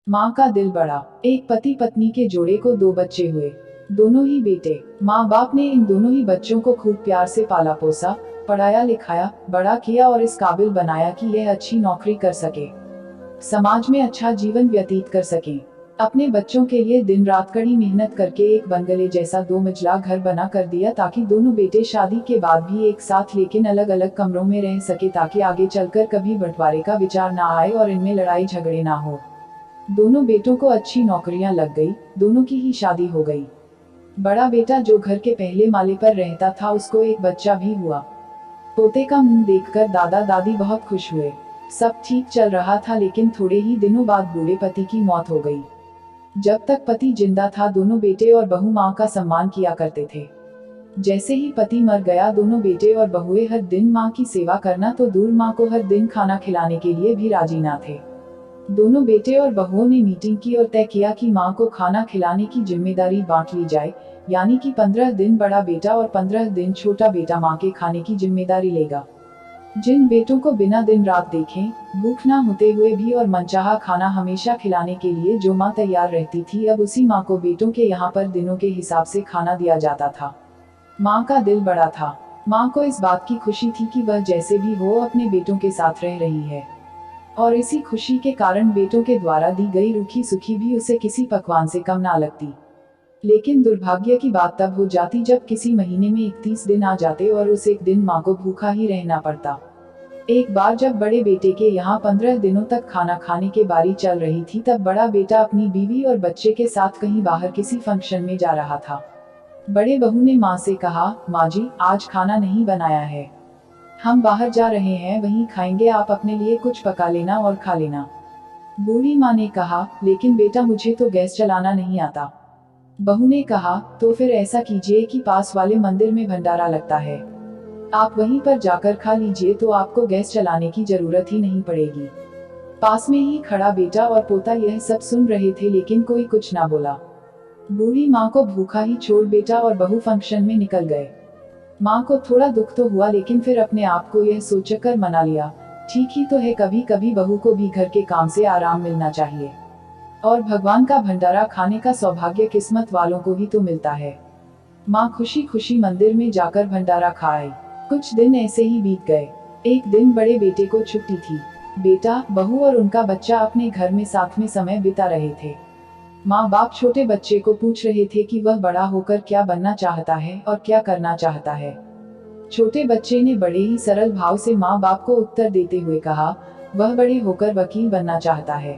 माँ का दिल बड़ा। एक पति पत्नी के जोड़े को दो बच्चे हुए, दोनों ही बेटे। माँ बाप ने इन दोनों ही बच्चों को खूब प्यार से पाला पोसा, पढ़ाया लिखाया, बड़ा किया और इस काबिल बनाया कि यह अच्छी नौकरी कर सके, समाज में अच्छा जीवन व्यतीत कर सके। अपने बच्चों के लिए दिन रात कड़ी मेहनत करके एक बंगले जैसा दो मंजिला घर बना कर दिया ताकि दोनों बेटे शादी के बाद भी एक साथ लेकिन अलग अलग कमरों में रह सके, ताकि आगे चलकर कभी बंटवारे का विचार ना आए और इनमें लड़ाई झगड़े ना हो। दोनों बेटों को अच्छी नौकरियां लग गई, दोनों की ही शादी हो गई। बड़ा बेटा जो घर के पहले माले पर रहता था उसको एक बच्चा भी हुआ। पोते का मुंह देखकर दादा दादी बहुत खुश हुए। सब ठीक चल रहा था लेकिन थोड़े ही दिनों बाद बूढ़े पति की मौत हो गई। जब तक पति जिंदा था दोनों बेटे और बहू माँ का सम्मान किया करते थे। जैसे ही पति मर गया दोनों बेटे और बहुएं हर दिन माँ की सेवा करना तो दूर माँ को हर दिन खाना खिलाने के लिए भी राजी ना थे। दोनों बेटे और बहुओं ने मीटिंग की और तय किया कि माँ को खाना खिलाने की जिम्मेदारी बांट ली जाए, यानी कि 15 दिन बड़ा बेटा और 15 दिन छोटा बेटा माँ के खाने की जिम्मेदारी लेगा। जिन बेटों को बिना दिन रात देखें, भूख ना होते हुए भी और मनचाहा खाना हमेशा खिलाने के लिए जो माँ तैयार रहती थी, अब उसी माँ को बेटों के यहाँ पर दिनों के हिसाब से खाना दिया जाता था। माँ का दिल बड़ा था। माँ को इस बात की खुशी थी कि वह जैसे भी हो अपने बेटों के साथ रह रही है, और इसी खुशी के कारण बेटों के द्वारा दी गई रूखी सूखी भी उसे किसी पकवान से कम ना लगती। लेकिन दुर्भाग्य की बात तब हो जाती जब किसी महीने में 31 दिन आ जाते और उस एक दिन माँ को भूखा ही रहना पड़ता। एक बार जब बड़े बेटे के यहाँ 15 दिनों तक खाना खाने के बारी चल रही थी तब बड़ा बेटा अपनी बीवी और बच्चे के साथ कहीं बाहर किसी फंक्शन में जा रहा था। बड़े बहू ने माँ से कहा, माँ जी आज खाना नहीं बनाया है, हम बाहर जा रहे हैं वहीं खाएंगे, आप अपने लिए कुछ पका लेना और खा लेना। बूढ़ी माँ ने कहा, लेकिन बेटा मुझे तो गैस चलाना नहीं आता। बहू ने कहा, तो फिर ऐसा कीजिए कि पास वाले मंदिर में भंडारा लगता है, आप वहीं पर जाकर खा लीजिए तो आपको गैस चलाने की जरूरत ही नहीं पड़ेगी। पास में ही खड़ा बेटा और पोता यह सब सुन रहे थे लेकिन कोई कुछ ना बोला। बूढ़ी माँ को भूखा ही छोड़ बेटा और बहू फंक्शन में निकल गए। माँ को थोड़ा दुख तो हुआ लेकिन फिर अपने आप को यह सोचकर मना लिया, ठीक ही तो है, कभी कभी बहू को भी घर के काम से आराम मिलना चाहिए, और भगवान का भंडारा खाने का सौभाग्य किस्मत वालों को ही तो मिलता है। माँ खुशी खुशी मंदिर में जाकर भंडारा खा आई। कुछ दिन ऐसे ही बीत गए। एक दिन बड़े बेटे को छुट्टी थी। बेटा, बहू और उनका बच्चा अपने घर में साथ में समय बिता रहे थे। माँ बाप छोटे बच्चे को पूछ रहे थे कि वह बड़ा होकर क्या बनना चाहता है और क्या करना चाहता है। छोटे बच्चे ने बड़े ही सरल भाव से माँ बाप को उत्तर देते हुए कहा, वह बड़े होकर वकील बनना चाहता है।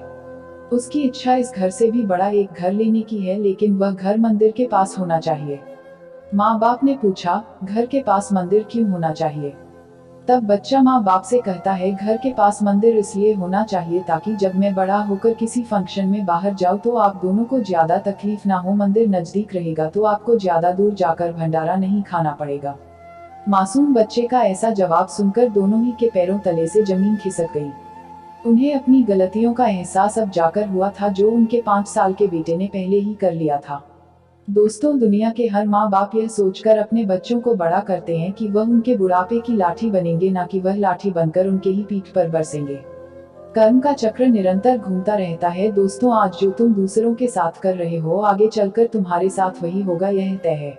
उसकी इच्छा इस घर से भी बड़ा एक घर लेने की है, लेकिन वह घर मंदिर के पास होना चाहिए। माँ बाप ने पूछा, घर के पास मंदिर क्यों होना चाहिए? तब बच्चा माँ बाप से कहता है, घर के पास मंदिर इसलिए होना चाहिए ताकि जब मैं बड़ा होकर किसी फंक्शन में बाहर जाऊँ तो आप दोनों को ज्यादा तकलीफ ना हो, मंदिर नजदीक रहेगा तो आपको ज्यादा दूर जाकर भंडारा नहीं खाना पड़ेगा। मासूम बच्चे का ऐसा जवाब सुनकर दोनों ही के पैरों तले से जमीन खिसक गई। उन्हें अपनी गलतियों का एहसास अब जाकर हुआ था जो उनके 5 साल के बेटे ने पहले ही कर लिया था। दोस्तों, दुनिया के हर माँ बाप यह सोचकर अपने बच्चों को बड़ा करते हैं कि वह उनके बुढ़ापे की लाठी बनेंगे, ना कि वह लाठी बनकर उनके ही पीठ पर बरसेंगे। कर्म का चक्र निरंतर घूमता रहता है दोस्तों, आज जो तुम दूसरों के साथ कर रहे हो आगे चलकर तुम्हारे साथ वही होगा, यह तय है।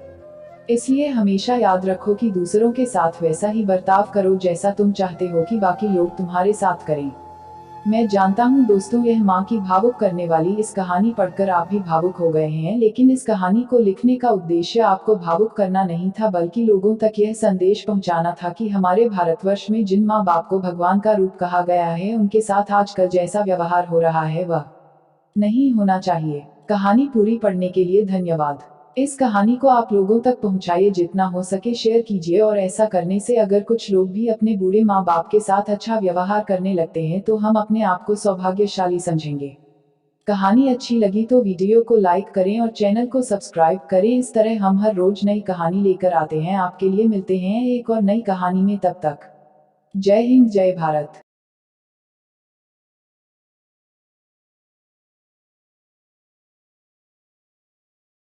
इसलिए हमेशा याद रखो कि दूसरों के साथ वैसा ही बर्ताव करो जैसा तुम चाहते हो कि बाकी लोग तुम्हारे साथ करें। मैं जानता हूँ दोस्तों, यह माँ की भावुक करने वाली इस कहानी पढ़कर आप भी भावुक हो गए हैं, लेकिन इस कहानी को लिखने का उद्देश्य आपको भावुक करना नहीं था बल्कि लोगों तक यह संदेश पहुँचाना था कि हमारे भारतवर्ष में जिन माँ बाप को भगवान का रूप कहा गया है उनके साथ आजकल जैसा व्यवहार हो रहा है वह नहीं होना चाहिए। कहानी पूरी पढ़ने के लिए धन्यवाद। इस कहानी को आप लोगों तक पहुंचाइए, जितना हो सके शेयर कीजिए, और ऐसा करने से अगर कुछ लोग भी अपने बूढ़े माँ बाप के साथ अच्छा व्यवहार करने लगते हैं तो हम अपने आप को सौभाग्यशाली समझेंगे। कहानी अच्छी लगी तो वीडियो को लाइक करें और चैनल को सब्सक्राइब करें। इस तरह हम हर रोज नई कहानी लेकर आते हैं आपके लिए। मिलते हैं एक और नई कहानी में, तब तक जय हिंद जय भारत।